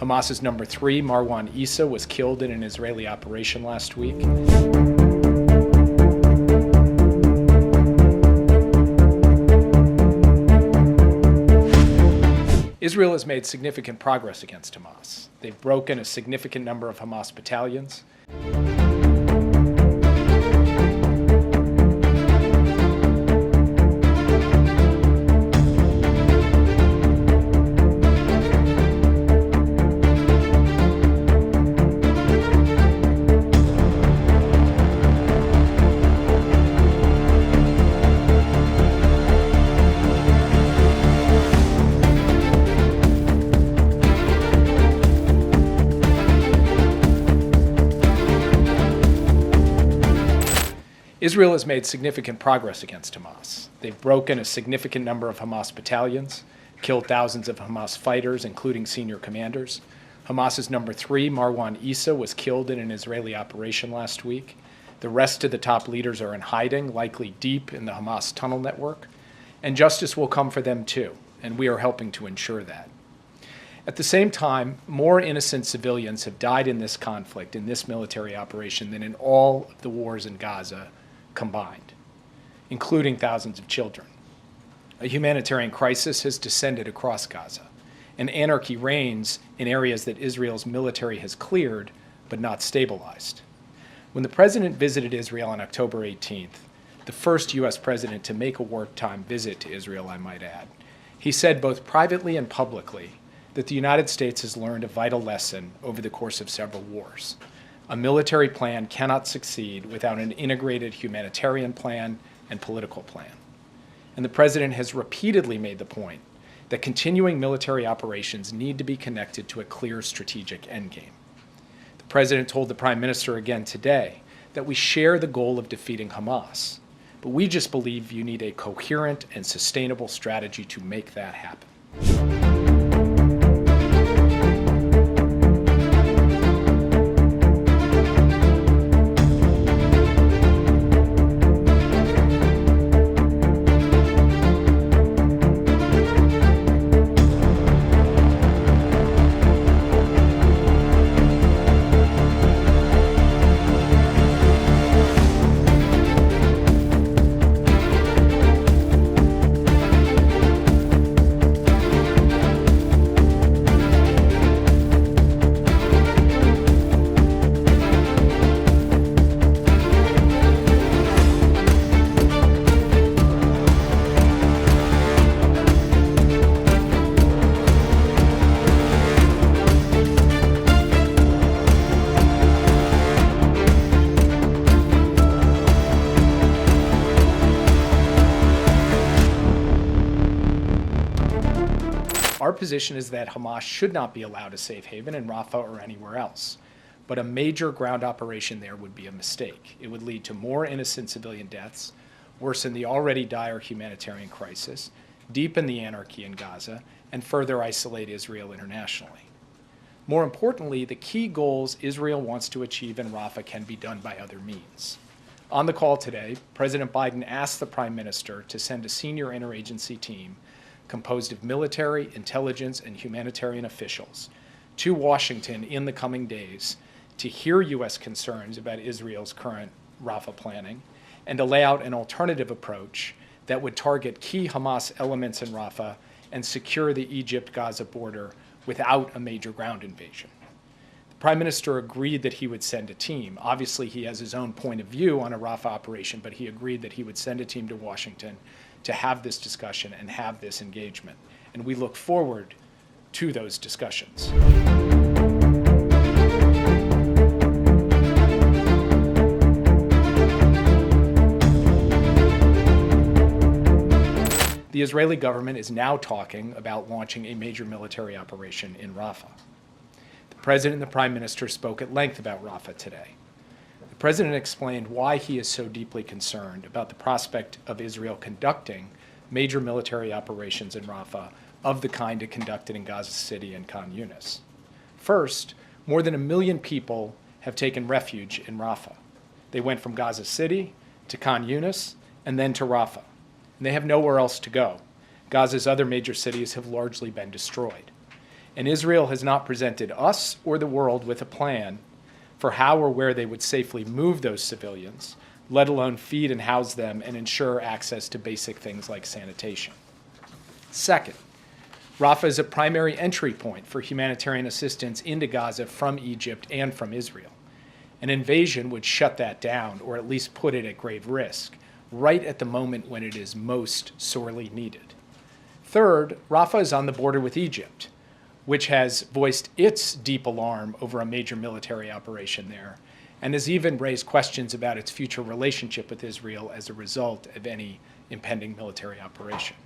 Hamas's number 3, Marwan Issa, was killed in an Israeli operation last week. Israel has made significant progress against Hamas. They've broken a significant number of Hamas battalions. Israel has made significant progress against Hamas. They've broken a significant number of Hamas battalions, killed thousands of Hamas fighters, including senior commanders. Hamas's number 3, Marwan Issa, was killed in an Israeli operation last week. The rest of the top leaders are in hiding, likely deep in the Hamas tunnel network. And justice will come for them too, and we are helping to ensure that. At the same time, more innocent civilians have died in this conflict, in this military operation, than in all of the wars in Gaza combined, including thousands of children. A humanitarian crisis has descended across Gaza, and anarchy reigns in areas that Israel's military has cleared but not stabilized. When the president visited Israel on October 18th, the first U.S. president to make a wartime visit to Israel, I might add, he said both privately and publicly that the United States has learned a vital lesson over the course of several wars. A military plan cannot succeed without an integrated humanitarian plan and political plan. And the president has repeatedly made the point that continuing military operations need to be connected to a clear strategic endgame. The president told the prime minister again today that we share the goal of defeating Hamas, but we just believe you need a coherent and sustainable strategy to make that happen. Our position is that Hamas should not be allowed a safe haven in Rafah or anywhere else. But a major ground operation there would be a mistake. It would lead to more innocent civilian deaths, worsen the already dire humanitarian crisis, deepen the anarchy in Gaza, and further isolate Israel internationally. More importantly, the key goals Israel wants to achieve in Rafah can be done by other means. On the call today, President Biden asked the Prime Minister to send a senior interagency team composed of military, intelligence, and humanitarian officials to Washington in the coming days to hear U.S. concerns about Israel's current Rafah planning and to lay out an alternative approach that would target key Hamas elements in Rafah and secure the Egypt-Gaza border without a major ground invasion. The Prime Minister agreed that he would send a team. Obviously, he has his own point of view on a Rafah operation, but he agreed that he would send a team to Washington to have this discussion and have this engagement. And we look forward to those discussions. The Israeli government is now talking about launching a major military operation in Rafah. The President and the Prime Minister spoke at length about Rafah today. The President explained why he is so deeply concerned about the prospect of Israel conducting major military operations in Rafah of the kind it conducted in Gaza City and Khan Yunis. First, more than 1 million people have taken refuge in Rafah. They went from Gaza City to Khan Yunis and then to Rafah. And they have nowhere else to go. Gaza's other major cities have largely been destroyed. and Israel has not presented us or the world with a plan for how or where they would safely move those civilians, let alone feed and house them and ensure access to basic things like sanitation. Second, Rafah is a primary entry point for humanitarian assistance into Gaza from Egypt and from Israel. An invasion would shut that down, or at least put it at grave risk, right at the moment when it is most sorely needed. Third, Rafah is on the border with Egypt, which has voiced its deep alarm over a major military operation there, and has even raised questions about its future relationship with Israel as a result of any impending military operation.